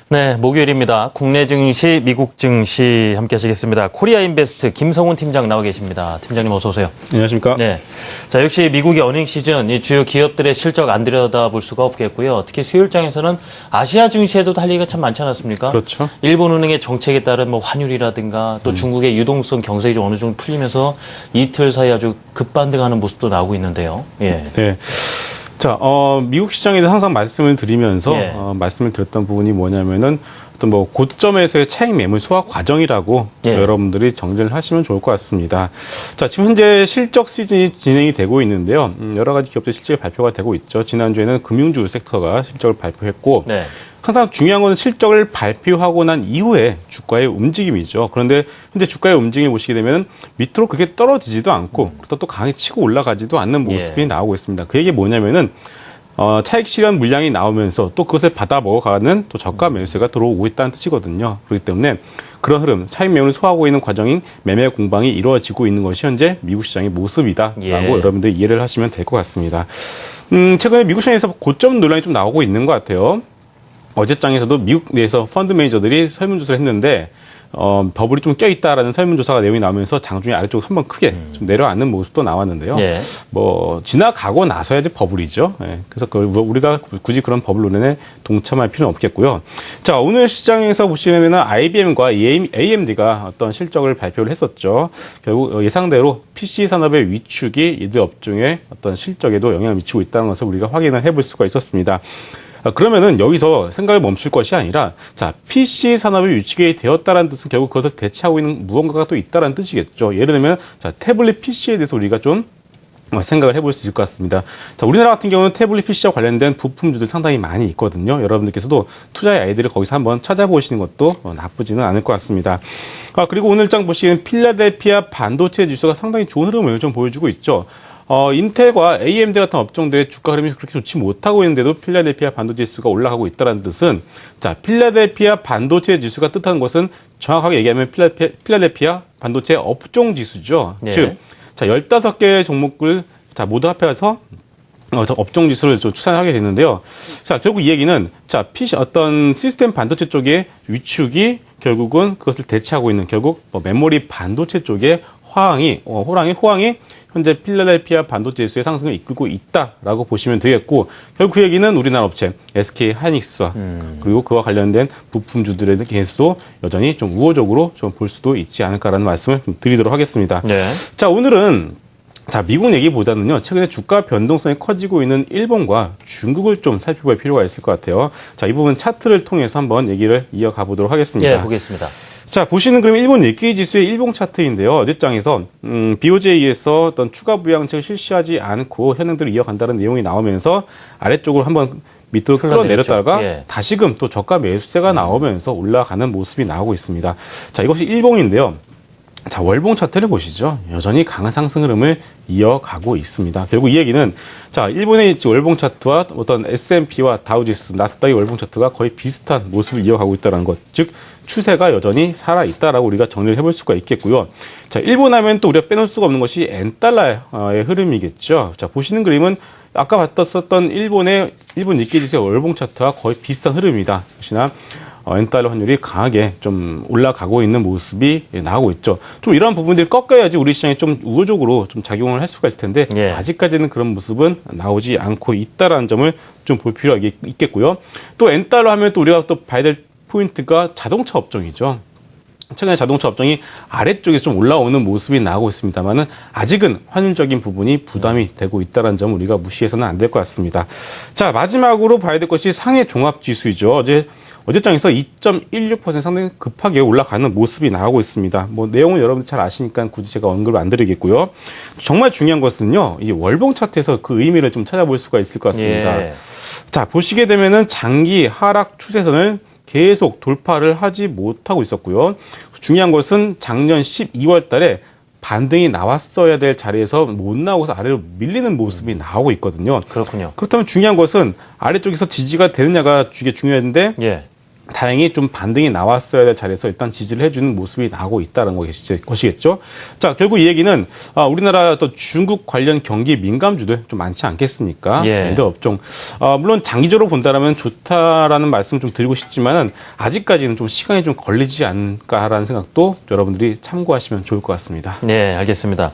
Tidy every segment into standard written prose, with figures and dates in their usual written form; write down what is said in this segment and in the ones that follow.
네, 목요일입니다. 국내 증시, 미국 증시 함께 하시겠습니다. 코리아 인베스트 김성훈 팀장 나와 계십니다. 팀장님 어서 오세요. 안녕하십니까? 네. 자, 역시 미국의 어닝 시즌, 이 주요 기업들의 실적 안 들여다볼 수가 없겠고요. 특히 수요일장에서는 아시아 증시에도 할 얘기가 참 많지 않았습니까? 그렇죠. 일본은행의 정책에 따른 뭐 환율이라든가 또 중국의 유동성 경색이 좀 어느 정도 풀리면서 이틀 사이 아주 급반등하는 모습도 나오고 있는데요. 예. 네. 자, 미국 시장에 대해서 항상 말씀을 드리면서, 예. 말씀을 드렸던 부분이 뭐냐면은, 어떤 뭐, 고점에서의 차익 매물 소화 과정이라고 예. 여러분들이 정리를 하시면 좋을 것 같습니다. 자, 지금 현재 실적 시즌이 진행이 되고 있는데요. 여러 가지 기업들 실적이 발표가 되고 있죠. 지난주에는 금융주 섹터가 실적을 발표했고, 네. 항상 중요한 건 실적을 발표하고 난 이후에 주가의 움직임이죠. 그런데 현재 주가의 움직임을 보시게 되면 밑으로 그렇게 떨어지지도 않고 그렇다고 또 강하게 치고 올라가지도 않는 모습이 예. 나오고 있습니다. 그 얘기 뭐냐면은 차익 실현 물량이 나오면서 또 그것을 받아 먹어가는 또 저가 매수세가 들어오고 있다는 뜻이거든요. 그렇기 때문에 그런 흐름, 차익 매물을 소화하고 있는 과정인 매매 공방이 이루어지고 있는 것이 현재 미국 시장의 모습이다라고 예. 여러분들이 이해를 하시면 될 것 같습니다. 최근에 미국 시장에서 고점 논란이 좀 나오고 있는 것 같아요. 어제장에서도 미국 내에서 펀드 매니저들이 설문조사를 했는데 버블이 좀 껴있다라는 설문조사가 내용이 나오면서 장중에 아래쪽으로 한번 크게 좀 내려앉는 모습도 나왔는데요. 예. 뭐 지나가고 나서야 이제 버블이죠. 예. 그래서 우리가 굳이 그런 버블 논란에 동참할 필요는 없겠고요. 자, 오늘 시장에서 보시면은 IBM과 AMD가 어떤 실적을 발표를 했었죠. 결국 예상대로 PC 산업의 위축이 이들 업종의 어떤 실적에도 영향을 미치고 있다는 것을 우리가 확인을 해볼 수가 있었습니다. 그러면은 여기서 생각을 멈출 것이 아니라, 자, PC 산업이 위축이 되었다는 뜻은 결국 그것을 대체하고 있는 무언가가 또 있다는 뜻이겠죠. 예를 들면, 자, 태블릿 PC에 대해서 우리가 좀 생각을 해볼 수 있을 것 같습니다. 자, 우리나라 같은 경우는 태블릿 PC와 관련된 부품주들 상당히 많이 있거든요. 여러분들께서도 투자의 아이디를 거기서 한번 찾아보시는 것도 나쁘지는 않을 것 같습니다. 그리고 오늘장 보시기엔 필라델피아 반도체 지수가 상당히 좋은 흐름을 좀 보여주고 있죠. 인텔과 AMD 같은 업종들의 주가 흐름이 그렇게 좋지 못하고 있는데도 필라델피아 반도체 지수가 올라가고 있다는 뜻은, 자, 필라델피아 반도체 지수가 뜻하는 것은 정확하게 얘기하면 필라델피아 반도체 업종 지수죠. 네. 즉, 자, 15개의 종목을 자, 모두 합해서 업종 지수를 좀 추산하게 되는데요. 자, 결국 이 얘기는, 자, PC 어떤 시스템 반도체 쪽의 위축이 결국은 그것을 대체하고 있는 결국 메모리 반도체 쪽의 호황이 현재 필라델피아 반도체 지수의 상승을 이끌고 있다라고 보시면 되겠고, 결국 그 얘기는 우리나라 업체 SK 하이닉스와 그리고 그와 관련된 부품주들에 대해서도 여전히 좀 우호적으로 좀 볼 수도 있지 않을까라는 말씀을 드리도록 하겠습니다. 네. 자, 오늘은 자, 미국 얘기보다는요, 최근에 주가 변동성이 커지고 있는 일본과 중국을 좀 살펴볼 필요가 있을 것 같아요. 자, 이 부분 차트를 통해서 한번 얘기를 이어가 보도록 하겠습니다. 예, 보겠습니다. 자, 보시는 그럼 일본 니케이 지수의 일봉 차트인데요. 어제장에서 BOJ에서 어떤 추가 부양책을 실시하지 않고 현행대로 이어간다는 내용이 나오면서 아래쪽으로 한번 밑으로 끌어내렸다가 예. 다시금 또 저가 매수세가 나오면서 올라가는 모습이 나오고 있습니다. 자, 이것이 일봉인데요. 자, 월봉 차트를 보시죠. 여전히 강한 상승 흐름을 이어가고 있습니다. 결국 이 얘기는, 자, 일본의 월봉 차트와 어떤 S&P와 다우지수, 나스닥의 월봉 차트가 거의 비슷한 모습을 이어가고 있다는 것. 즉, 추세가 여전히 살아있다라고 우리가 정리를 해볼 수가 있겠고요. 자, 일본 하면 또 우리가 빼놓을 수가 없는 것이 엔달러의 흐름이겠죠. 자, 보시는 그림은 아까 봤었던 일본 니케이 지수의 월봉 차트와 거의 비슷한 흐름입니다. 역시나 엔달러 환율이 강하게 좀 올라가고 있는 모습이 나오고 있죠. 좀 이런 부분들이 꺾여야지 우리 시장에 좀 우호적으로 좀 작용을 할 수가 있을 텐데, 예. 아직까지는 그런 모습은 나오지 않고 있다라는 점을 좀 볼 필요가 있겠고요. 또 엔달러 하면 또 우리가 또 봐야 될 포인트가 자동차 업종이죠. 최근에 자동차 업종이 아래쪽에 좀 올라오는 모습이 나오고 있습니다만은 아직은 환율적인 부분이 부담이 되고 있다는 점 우리가 무시해서는 안 될 것 같습니다. 자, 마지막으로 봐야 될 것이 상해 종합 지수이죠. 어제장에서 2.16% 상당히 급하게 올라가는 모습이 나오고 있습니다. 뭐 내용은 여러분들 잘 아시니까 굳이 제가 언급을 안 드리겠고요. 정말 중요한 것은요, 이 월봉 차트에서 그 의미를 좀 찾아볼 수가 있을 것 같습니다. 예. 자, 보시게 되면은 장기 하락 추세선을 계속 돌파를 하지 못하고 있었고요. 중요한 것은 작년 12월 달에 반등이 나왔어야 될 자리에서 못 나오고서 아래로 밀리는 모습이 나오고 있거든요. 그렇군요. 그렇다면 중요한 것은 아래쪽에서 지지가 되느냐가 되게 중요한데, 예. 다행히 좀 반등이 나왔어야 될 자리에서 일단 지지를 해주는 모습이 나오고 있다는 것이겠죠. 자, 결국 이 얘기는 우리나라 또 중국 관련 경기 민감주들 좀 많지 않겠습니까? 예. 이들 업종. 물론 장기적으로 본다라면 좋다라는 말씀 좀 드리고 싶지만은 아직까지는 좀 시간이 좀 걸리지 않을까라는 생각도 여러분들이 참고하시면 좋을 것 같습니다. 네, 알겠습니다.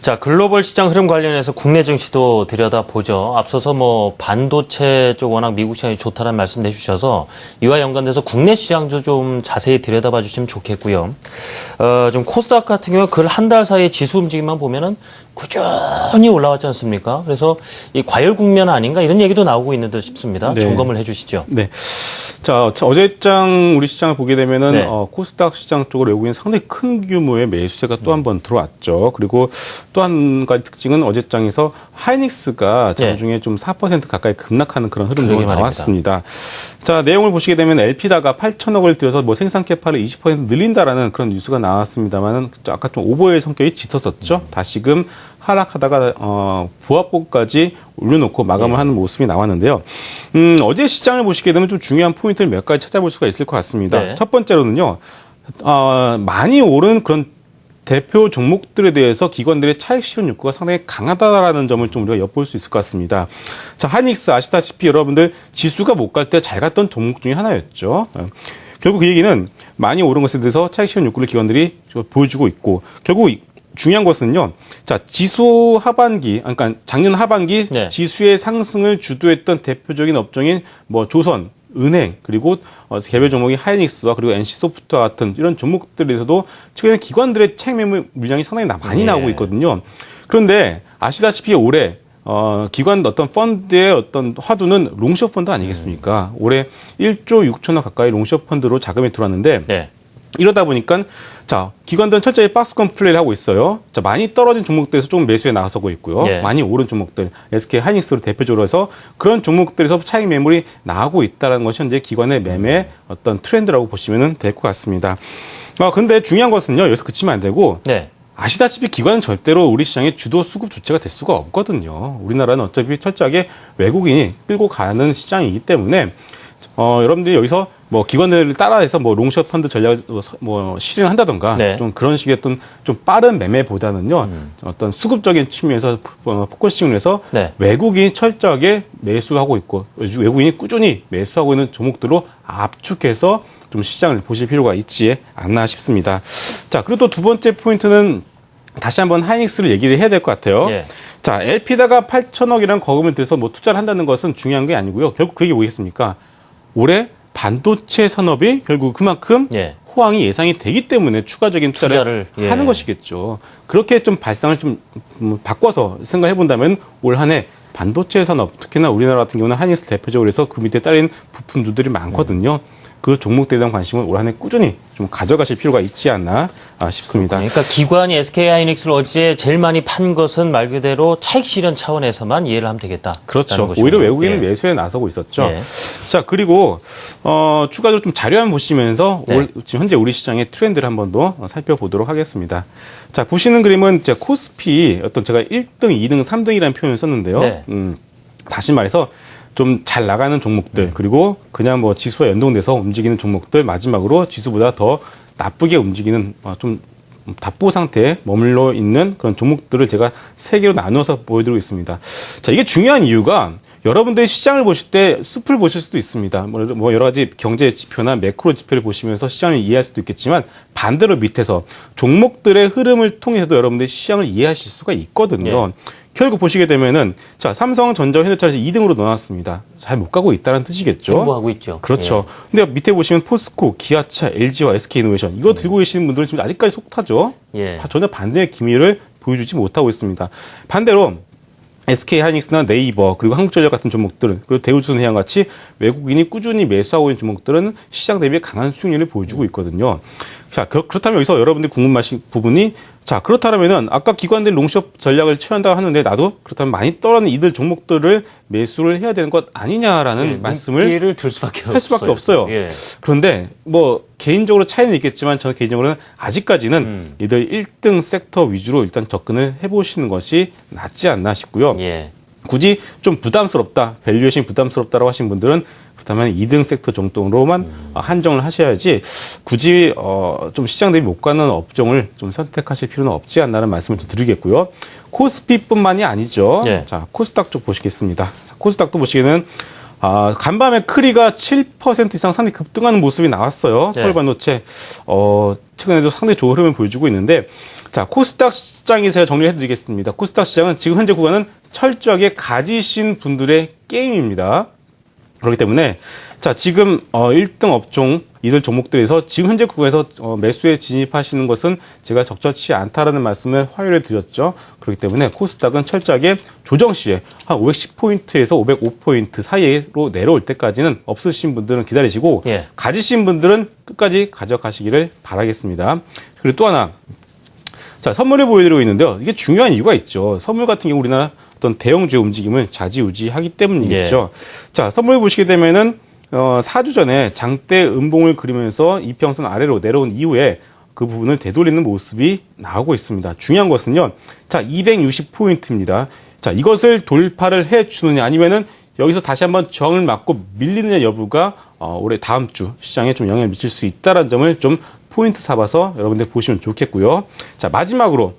자, 글로벌 시장 흐름 관련해서 국내 증시도 들여다보죠. 앞서서 뭐 반도체 쪽 워낙 미국 시장이 좋다는 말씀 해주셔서 이와 연관돼서 국내 시장도 좀 자세히 들여다봐 주시면 좋겠고요. 좀 코스닥 같은 경우 그 한 달 사이에 지수 움직임만 보면은 꾸준히 올라왔지 않습니까? 그래서 이 과열 국면 아닌가 이런 얘기도 나오고 있는 듯 싶습니다. 네. 점검을 해주시죠. 네. 자, 어제장 우리 시장을 보게 되면은 네. 코스닥 시장 쪽으로 외국인 상당히 큰 규모의 매수세가 또 한 번 들어왔죠. 그리고 또 한 가지 특징은 어제장에서 하이닉스가 네. 장중에 좀 4% 가까이 급락하는 그런 흐름도 그러게 나왔습니다. 자, 내용을 보시게 되면 LP다가 8천억을 들여서 뭐 생산 캐파를 20% 늘린다라는 그런 뉴스가 나왔습니다만은 아까 좀 오버의 성격이 짙었었죠. 다시금 하락하다가 보합고까지 올려놓고 마감을 하는 모습이 나왔는데요. 어제 시장을 보시게 되면 좀 중요한 포인트를 몇 가지 찾아볼 수가 있을 것 같습니다. 네. 첫 번째로는요, 많이 오른 그런 대표 종목들에 대해서 기관들의 차익 실현 욕구가 상당히 강하다라는 점을 좀 우리가 엿볼 수 있을 것 같습니다. 자, 하이닉스 아시다시피 여러분들 지수가 못 갈 때 잘 갔던 종목 중에 하나였죠. 결국 그 얘기는 많이 오른 것에 대해서 차익 실현 욕구를 기관들이 보여주고 있고, 결국 중요한 것은요. 자, 지수 하반기, 그러니까 작년 하반기 네. 지수의 상승을 주도했던 대표적인 업종인 뭐 조선, 은행, 그리고 개별 종목이 하이닉스와 그리고 NC소프트와 같은 이런 종목들에서도 최근에 기관들의 차익 매물 물량이 상당히 많이 예. 나오고 있거든요. 그런데 아시다시피 올해 기관 어떤 펀드의 어떤 화두는 롱숏 펀드 아니겠습니까? 올해 1조 6천억 가까이 롱숏 펀드로 자금이 들어왔는데 네. 이러다 보니까 자, 기관들은 철저히 박스권 플레이를 하고 있어요. 자, 많이 떨어진 종목들에서 조금 매수에 나서고 있고요. 예. 많이 오른 종목들, SK 하이닉스로 대표적으로 해서 그런 종목들에서 차익 매물이 나오고 있다는 것이 현재 기관의 매매 어떤 트렌드라고 보시면 될 것 같습니다. 근데 중요한 것은요, 여기서 그치면 안 되고, 네. 아시다시피 기관은 절대로 우리 시장의 주도 수급 주체가 될 수가 없거든요. 우리나라는 어차피 철저하게 외국인이 끌고 가는 시장이기 때문에 여러분들이 여기서 뭐 기관들을 따라해서 뭐 롱숏 펀드 전략을 뭐 실행을 한다던가 네. 좀 그런 식의 어떤 좀 빠른 매매보다는요 어떤 수급적인 측면에서 포커싱을 해서 네. 외국인이 철저하게 매수하고 있고 외국인이 꾸준히 매수하고 있는 종목들로 압축해서 좀 시장을 보실 필요가 있지 않나 싶습니다. 자, 그리고 또 두 번째 포인트는 다시 한번 하이닉스를 얘기를 해야 될 것 같아요. 예. 자, LP다가 8천억이라는 거금을 들여서 뭐 투자를 한다는 것은 중요한 게 아니고요. 결국 그게 뭐겠습니까? 올해 반도체 산업이 결국 그만큼 예. 호황이 예상이 되기 때문에 추가적인 투자를 예. 하는 것이겠죠. 그렇게 좀 발상을 좀 바꿔서 생각해 본다면 올 한 해 반도체 산업, 특히나 우리나라 같은 경우는 하이닉스 대표적으로 해서 그 밑에 딸린 부품주들이 많거든요. 그 종목들에 대한 관심을 올 한 해 꾸준히 좀 가져가실 필요가 있지 않나 싶습니다. 그러니까 기관이 SK 하이닉스를 어제 제일 많이 판 것은 말 그대로 차익 실현 차원에서만 이해를 하면 되겠다. 그렇죠. 오히려 외국인은 매수에 나서고 있었죠. 예. 자, 그리고 추가적으로 좀 자료 한번 보시면서 네. 지금 현재 우리 시장의 트렌드를 한번 더 살펴보도록 하겠습니다. 자, 보시는 그림은 이제 코스피 어떤 제가 1등, 2등, 3등이라는 표현을 썼는데요. 네. 다시 말해서 좀 잘 나가는 종목들 그리고 그냥 뭐 지수와 연동돼서 움직이는 종목들 마지막으로 지수보다 더 나쁘게 움직이는 좀 답보 상태에 머물러 있는 그런 종목들을 제가 세 개로 나누어서 보여드리고 있습니다. 자, 이게 중요한 이유가 여러분들이 시장을 보실 때 숲을 보실 수도 있습니다. 뭐 여러 가지 경제 지표나 매크로 지표를 보시면서 시장을 이해할 수도 있겠지만 반대로 밑에서 종목들의 흐름을 통해서도 여러분들이 시장을 이해하실 수가 있거든요. 결국 보시게 되면은 자, 삼성전자, 현대차를 2등으로 넣어놨습니다. 잘 못 가고 있다는 뜻이겠죠. 공부하고 있죠. 그렇죠. 근데 밑에 보시면 포스코, 기아차, LG와 SK이노베이션 이거 들고 계시는 분들은 지금 아직까지 속타죠. 예. 전혀 반대의 기미를 보여주지 못하고 있습니다. 반대로 SK 하이닉스나 네이버 그리고 한국전력 같은 종목들은 그리고 대우조선해양 같이 외국인이 꾸준히 매수하고 있는 종목들은 시장 대비 강한 수익률을 보여주고 있거든요. 자, 그렇다면 여기서 여러분들이 궁금하신 부분이 자, 그렇다면은 아까 기관들이 롱숏 전략을 취한다고 하는데 나도 그렇다면 많이 떨어진 이들 종목들을 매수를 해야 되는 것 아니냐라는 말씀을 눈길을 들 수밖에 할 수밖에 없어요. 예. 그런데 뭐 개인적으로 차이는 있겠지만 저는 개인적으로는 아직까지는 이들 1등 섹터 위주로 일단 접근을 해보시는 것이 낫지 않나 싶고요. 예. 굳이 좀 부담스럽다, 밸류에이션이 부담스럽다라고 하신 분들은 그렇다면 2등 섹터 정도로만 한정을 하셔야지 굳이 좀 시장 대비 못 가는 업종을 좀 선택하실 필요는 없지 않나라는 말씀을 좀 드리겠고요. 코스피뿐만이 아니죠. 예. 자, 코스닥 쪽 보시겠습니다. 자, 코스닥도 보시기에는 간밤에 크리가 7% 이상 상당히 급등하는 모습이 나왔어요. 네. 서울 반도체 최근에도 상당히 좋은 흐름을 보여주고 있는데, 자, 코스닥 시장에서 제가 정리해 드리겠습니다. 코스닥 시장은 지금 현재 구간은 철저하게 가지신 분들의 게임입니다. 그렇기 때문에 자, 지금 1등 업종 이들 종목들에서 지금 현재 구간에서 매수에 진입하시는 것은 제가 적절치 않다라는 말씀을 화요일에 드렸죠. 그렇기 때문에 코스닥은 철저하게 조정 시에 한 510포인트에서 505포인트 사이로 내려올 때까지는 없으신 분들은 기다리시고 예. 가지신 분들은 끝까지 가져가시기를 바라겠습니다. 그리고 또 하나, 자, 선물을 보여드리고 있는데요. 이게 중요한 이유가 있죠. 선물 같은 경우 우리나라 어떤 대형주의 움직임을 좌지우지하기 때문이겠죠. 자, 선물 보시게 되면은 4주 전에 장대 음봉을 그리면서 이평선 아래로 내려온 이후에 그 부분을 되돌리는 모습이 나오고 있습니다. 중요한 것은요. 자, 260포인트입니다. 자, 이것을 돌파를 해 주느냐 아니면은 여기서 다시 한번 저항을 맞고 밀리느냐 여부가 올해 다음 주 시장에 좀 영향을 미칠 수 있다는 점을 좀 포인트 삼아서 여러분들 보시면 좋겠고요. 자, 마지막으로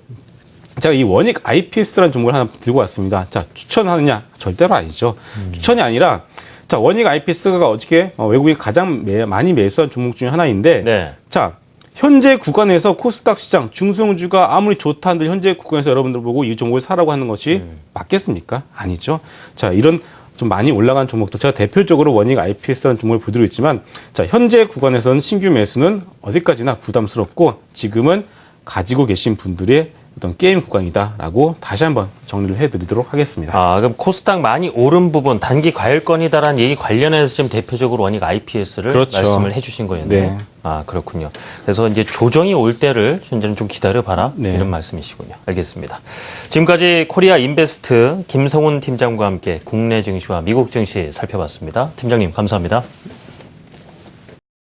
제가 이 원익 IPS라는 종목을 하나 들고 왔습니다. 자, 추천하느냐? 절대로 아니죠. 추천이 아니라, 자, 원익 IPS가 어저께 외국인이 가장 많이 매수한 종목 중에 하나인데, 네. 자, 현재 구간에서 코스닥 시장 중소형주가 아무리 좋다 한들 현재 구간에서 여러분들 보고 이 종목을 사라고 하는 것이 맞겠습니까? 아니죠. 자, 이런 좀 많이 올라간 종목도 제가 대표적으로 원익 IPS라는 종목을 보여드리고 있지만, 자, 현재 구간에서는 신규 매수는 어디까지나 부담스럽고 지금은 가지고 계신 분들의 어떤 게임 구간이다라고 다시 한번 정리를 해드리도록 하겠습니다. 그럼 코스닥 많이 오른 부분 단기 과열권이다라는 얘기 관련해서 지금 대표적으로 원익 IPS를 그렇죠. 말씀을 해주신 거였네요. 네. 그렇군요. 그래서 이제 조정이 올 때를 현재는 좀 기다려봐라 네. 이런 말씀이시군요. 알겠습니다. 지금까지 코리아 인베스트 김성훈 팀장과 함께 국내 증시와 미국 증시 살펴봤습니다. 팀장님 감사합니다.